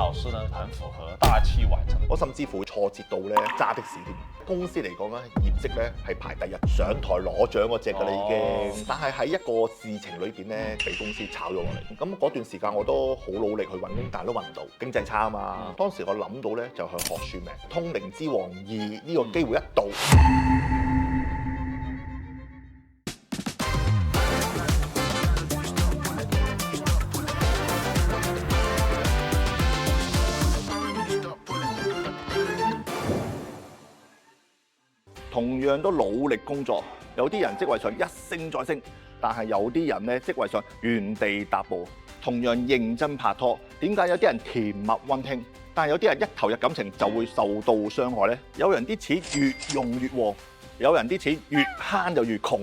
老師呢，很符合大器晚成。我甚至乎挫折到咧揸的士添。公司嚟講咧，業績咧係排第一，上台攞獎嗰只㗎啦已經。但係喺一個事情裏邊咧，俾公司炒咗落嚟。咁嗰段時間我都好努力去揾工，但係都揾唔到，經濟差啊嘛。當時我諗到咧就去學算命，通靈之王2呢個機會一到。同樣都努力工作，有啲人職位上一升再升，但係有啲人咧職位上原地踏步。同樣認真拍拖，點解有啲人甜蜜溫馨，但係有啲人一投入感情就會受到傷害呢？有人啲錢越用越旺，有人啲錢越慳就越窮。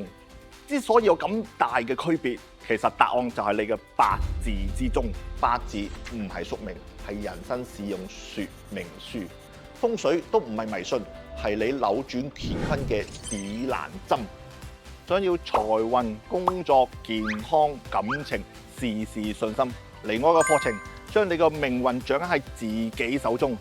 之所以有咁大嘅區別，其實答案就係你嘅八字之中。八字唔係宿命，係人生使用說明書。風水都唔係迷信，係你扭轉乾坤嘅指南針。想要財運、工作、健康、感情、事事順心，嚟我嘅課程，將你個命運掌握喺自己手中。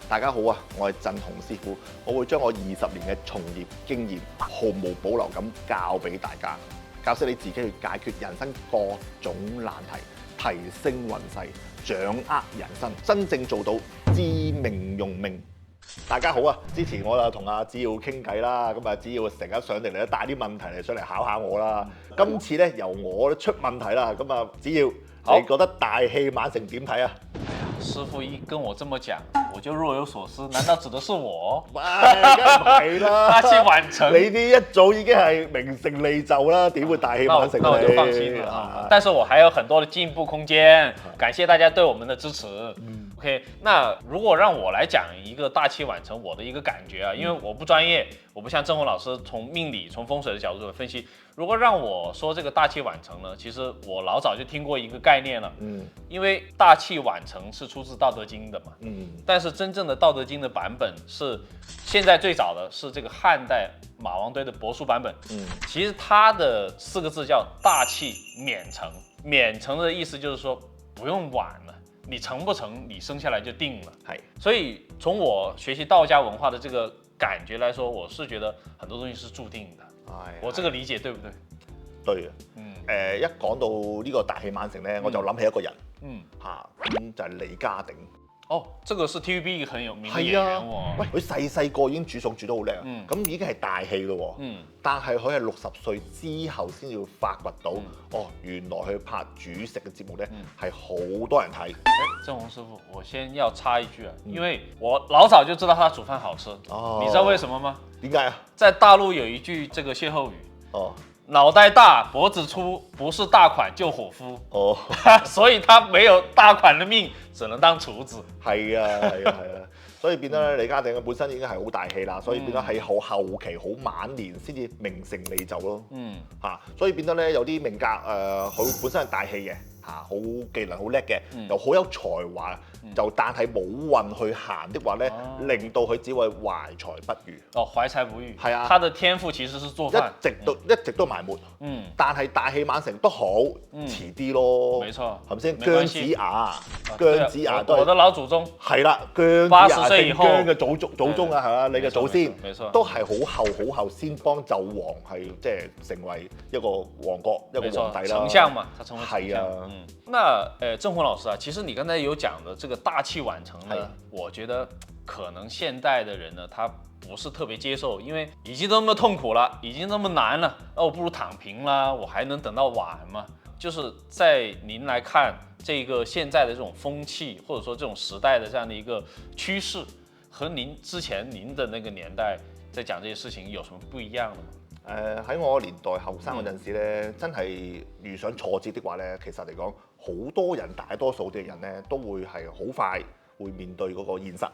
大家好啊，我係振鴻師傅，我會將我20年嘅從業經驗毫無保留咁教俾大家，教識你自己去解決人生各種難題，提升運勢，掌握人生，真正做到知命用命。大家好啊！之前我就同阿子耀傾偈啦，咁啊子耀成日上嚟帶啲問題嚟上嚟考下我啦。今次咧由我出問題啦，咁啊子耀，你覺得大器晚成點睇啊？師傅一跟我這麼講，我就若有所思，難道指的是我？梗係唔係啦！大器晚成，你啲一早已經係名成利就啦，點會大器晚成？那我就放心了啊！但是我還有很多的進步空間，感謝大家對我們的支持。OK， 那如果讓我來講一個大器晚成我的一個感覺啊，因為我不專業，我不像振鴻老師從命理、從風水的角度來分析。如果讓我說這個大器晚成呢，其實我老早就聽過一個概念了。因為大器晚成是出自《道德經》的嘛。但是真正的《道德經》的版本是現在最早的是這個漢代馬王堆的帛書版本。其實它的4個字叫大器免成。免成的意思就是說不用晚了。你成不成，你生下來就定了。所以從我學習道家文化的這個感覺來說，我是覺得很多東西是注定的。我這個理解對不對？對啊。一講到呢個大器晚成咧，我就諗起一個人。咁就係李家鼎。哦，這個是 TVB 很有名嘅演員喎。喂，佢細個已經煮餸煮得好叻，咁已經係大戲咯。但係佢係60歲之後先要發掘到，原來佢拍煮食嘅節目咧係好多人睇。振鴻師傅，我先要插一句啊，因為我老早就知道他煮飯好吃。你知道為什麼嗎？點解啊？在大陸有一句這個歇後語。腦袋大脖子粗，不是大款就伙夫。所以他沒有大款的命，只能當廚子。係啊，所以變咗咧，李家鼎本身已經係好大氣啦，所以變咗係好後期、好晚年先至名成利就咯。所以變咗咧，有啲命格佢本身係大氣嘅，好技能好叻嘅，又好有才華，就但係冇運去行的話咧，令到佢只會懷才不遇。懷才不遇。係啊，他的天賦其實是做飯，一直都埋沒。但係大器晚成都好，遲啲咯。沒錯，係咪先？姜子牙都係。我的老祖宗。係啦，姜子牙姓姜嘅祖宗啊，係嘛？你嘅祖先。沒錯。都係好後先幫紂王係即係成為一個王國一個皇帝啦。丞相嘛，他成為係啊。那振鴻老師啊，其實你剛才有講的這個大器晚成呢，我覺得可能現代的人呢，他不是特別接受，因為已經那麼痛苦了，已經那麼難了，那我不如躺平啦，我還能等到晚嗎？就是在您來看這個現在的這種風氣，或者說這種時代的這樣的一個趨勢，和您之前您的那個年代在講這些事情有什麼不一樣的嗎？喺我年代後生嗰陣時咧，真係遇上挫折的話咧，其實嚟講，好多人大多數嘅人咧都會係好快會面對嗰個現實，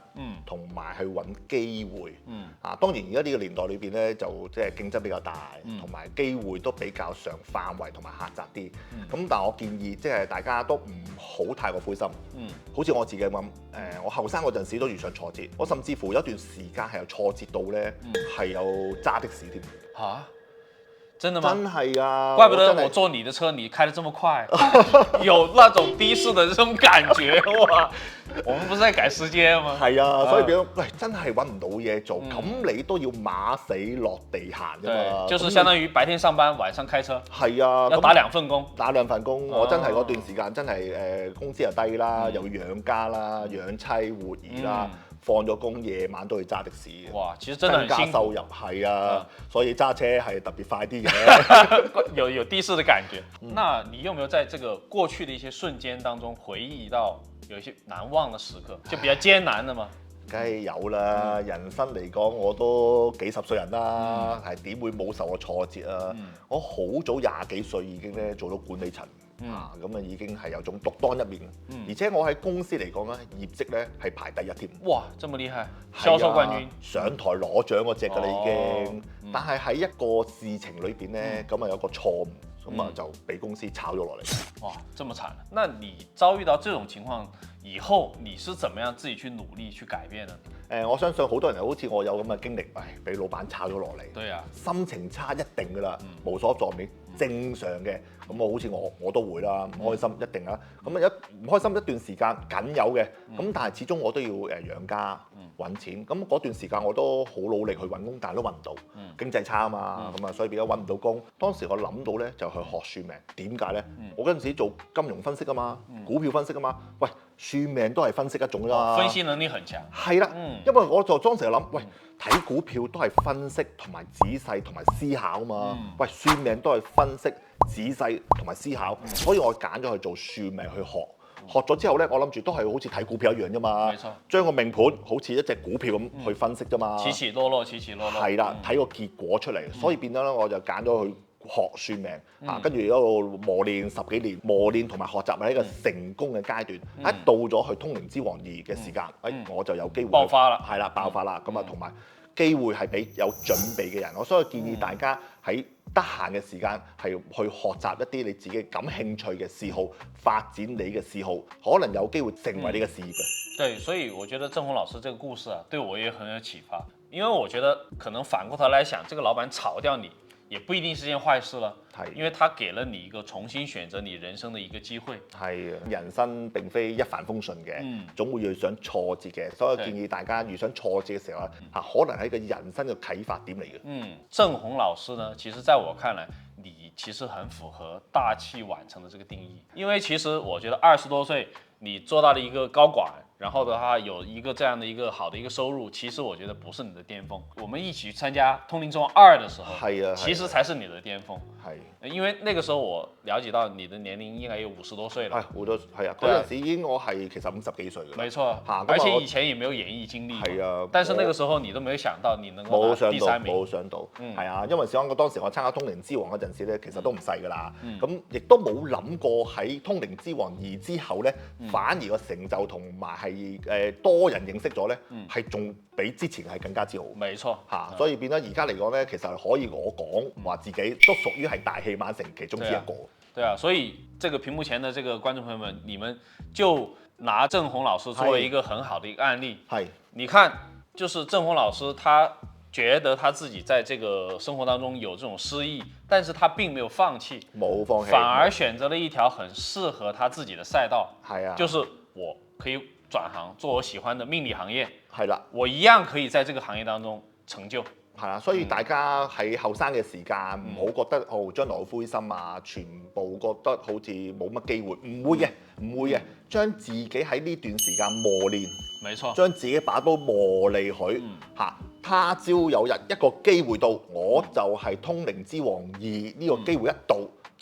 同埋去揾機會。當然而家呢個年代裏邊咧，就即係競爭比較大，同埋機會都比較上範圍同埋狹窄啲。咁但係我建議即係大家都唔好太過灰心。好似我自己咁，我後生嗰陣時都遇上挫折，我甚至乎有一段時間係有挫折到咧，係有揸的士添。真的吗？真係啊！怪不得我坐你的車，你開得這麼快，有那種的士的這種感覺哇！我們不是在趕時間嗎？係啊，所以變咗，喂，真係揾唔到嘢做，咁你都要馬死落地行㗎嘛。就是相當於白天上班，晚上開車。係啊，要打2份工。打2份工，我真係嗰段時間真係工資又低啦，又要養家啦、養妻活兒啦。放咗工，夜晚都去揸的士。哇，其實真的很辛苦。增加收入係啊，所以揸車係特別快啲嘅。有的士的感覺。那你有沒有在這個過去的一些瞬間當中回憶到有一些難忘的時刻，就比較艱難的嗎？梗係有啦，人生嚟講我都幾十歲人啦，係點會冇受過挫折啊？我好早20幾歲已經咧做到管理層。咁啊已經係有種獨當一面，而且我喺公司嚟講咧，業績咧係排第1添。哇，這麼厲害！銷售冠軍，上台攞獎嗰隻㗎啦已經。但係喺一個事情裏邊咧，咁啊有個錯誤，咁啊就俾公司炒咗落嚟。哇，這麼慘！那你遭遇到這種情況以後，你是怎麼樣自己去努力去改變呢？我相信好多人好似我有咁嘅經歷，俾老闆炒咗落嚟。對啊，心情差一定㗎啦，無所作美，正常嘅。咁我好似我都會啦，唔開心一定啦。咁唔開心一段時間僅有嘅，咁但係始終我都要養家揾錢。咁嗰段時間我都好努力去揾工，但係都揾唔到，經濟差啊嘛，咁啊所以變咗揾唔到工。當時我諗到咧就去學算命，點解咧？我嗰陣時做金融分析啊嘛，股票分析啊嘛，喂，算命都係分析一種啦。分析能力很強。係啦，因為我就當時諗，喂，睇股票都係分析同埋仔細同埋思考啊嘛，喂，算命都係分析、仔細同埋思考，所以我揀咗去做算命去學。學咗之後咧，我諗住都係好似睇股票一樣啫嘛，將個命盤好似一隻股票咁去分析啫嘛，起起落落，起起落落。係啦，睇個結果出嚟，所以變咗咧，我就揀咗去學算命啊，跟住一路磨練10幾年，磨練同埋學習係一個成功嘅階段。一到咗去通靈之王2嘅時間，我就有機會爆發啦，係啦，爆發啦，咁啊同埋機會係俾有準備嘅人，我所以建議大家喺得閒嘅時間係去學習一啲你自己感興趣嘅嗜好，發展你嘅嗜好，可能有機會成為你嘅事業嘅。對，所以我覺得鄭紅老師這個故事啊，對我也很有啟發，因為我覺得可能反過頭來想，這個老闆炒掉你，也不一定是件壞事了，因為他給了你一個重新選擇你人生的一個機會。係啊，人生並非一帆風順嘅，總會遇上挫折嘅，所以建議大家遇上挫折嘅時候啊，可能係一個人生嘅啟發點嚟嘅。鄭紅老師呢，其實在我看來，你其實很符合大器晚成的這個定義，因為其實我覺得20多歲你做到了一個高管。然後的話有一個這樣的一個好的一個收入，其實我覺得不是你的巔峰。我們一起去參加《通靈之王2》的時候，其實才是你的巔峰。因為那個時候我了解到你的年齡應該有50多歲了。好多係啊，嗰陣時已經我係其實50幾歲嘅。沒錯，而且以前也沒有演藝經歷。係啊，但是那個時候你都沒有想到你能夠拿第3名。冇想到，係啊，因為小安哥當時我參加《通靈之王》嗰陣時咧，其實都唔細㗎啦。咁亦都冇諗過喺《通靈之王2》之後咧，反而個成就同埋係多人認識咗咧，係仲比之前係更加之好。沒錯嚇，所以變咗而家嚟講咧，其實可以我講話自己都屬於係大器晚成其中之一個。對啊，所以這個屏幕前的這個觀眾朋友們，你們就拿鄭紅老師作為一個很好的一個案例。係，你看，就是鄭紅老師，他覺得他自己在這個生活當中有這種失意，但是他並沒有放棄，冇放棄，反而選擇了一條很適合他自己的賽道。係啊，就是我可以轉行做我喜歡的命理行業。係啦，我一樣可以在這個行業當中成就。係啊，所以大家喺後生嘅時間唔好覺得將來好灰心啊，全部覺得好似冇乜機會，唔會嘅，唔會嘅，將自己喺呢段時間磨練，沒錯，將自己把刀磨利佢嚇。他朝有日一個機會到，我就係通靈之王2呢個機會一到，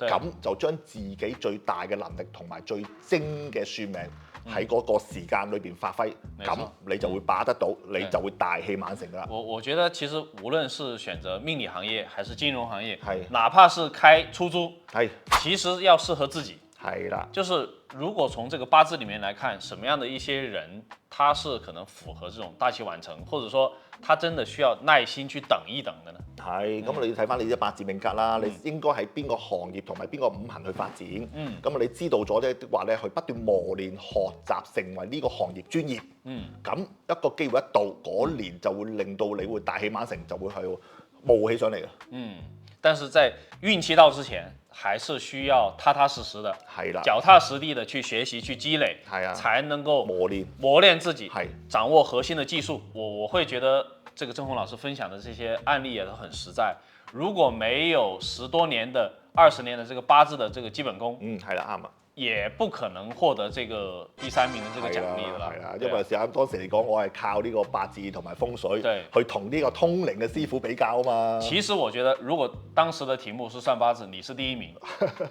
咁就將自己最大嘅能力同埋最精嘅算命喺嗰個時間裏邊發揮，咁你就會把得到，你就會大器晚成㗎啦。我覺得其實無論是選擇命理行業還是金融行業，哪怕是開出租，其實要適合自己。係啦，就是如果從這個八字裡面來看，什麼樣的一些人，他是可能符合這種大器晚成，或者說他真的需要耐心去等一等的呢？係，咁你要睇翻你啲八字命格啦，你應該喺邊個行業同埋邊個五行去發展。咁你知道咗咧的話咧，去不斷磨練學習，成為呢個行業專業。咁一個機會一到，嗰年就會令到你會大器晚成，就會係冒起上嚟嘅。但是在运气到之前，还是需要踏踏实实的，係啦，脚踏實地的去學習、去積累，係啊，才能夠磨練自己，係掌握核心的技術。我會覺得這個鄭紅老師分享的這些案例也都很實在。如果沒有10多年的、20年的這個八字的這個基本功，係啦，啱啊。也不可能獲得這個第3名的這個獎勵的啦。係啊，因為當時嚟講，我係靠呢個八字同埋風水去同呢個通靈嘅師傅比較啊嘛。其實我覺得，如果當時的題目是算八字，你是第1名，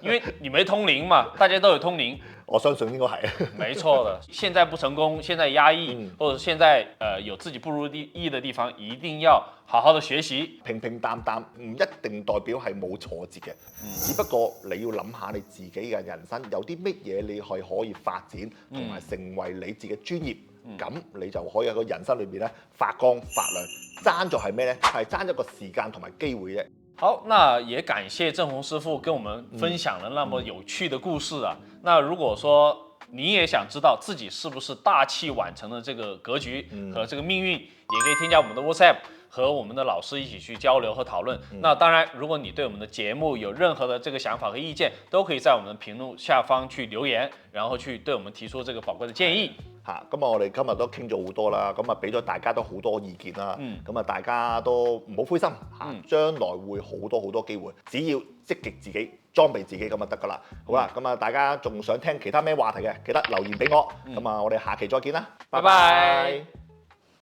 因為你沒通靈嘛，大家都有通靈。我相信應該係。沒錯的，現在不成功，現在壓抑，或者現在有自己不如意的地方，一定要好好的學習。平平淡淡唔一定代表係冇挫折嘅，只不過你要諗下你自己嘅人生有啲乜嘢你係可以發展，同埋成為你自己專業，咁你就可以喺個人生裏邊咧發光發亮。爭咗係咩呢？係爭咗個時間同埋機會啫。好，那也感謝鄭紅師傅跟我們分享了那麼有趣的故事啊。那如果說你也想知道自己是不是大器晚成的這個格局和這個命運，也可以添加我們的 WhatsApp 和我們的老師一起去交流和討論。那當然，如果你對我們的節目有任何的這個想法和意見，都可以在我們的評論下方去留言，然後去對我們提出這個寶貴的建議。嚇，咁我哋今日都傾咗好多啦，咁俾咗大家都好多意見啦，咁大家都唔好灰心嚇，將來會好多機會，只要積極自己裝備自己咁就得㗎啦。好啦，咁大家仲想聽其他咩話題嘅，記得留言俾我，咁我哋下期再見啦，拜拜。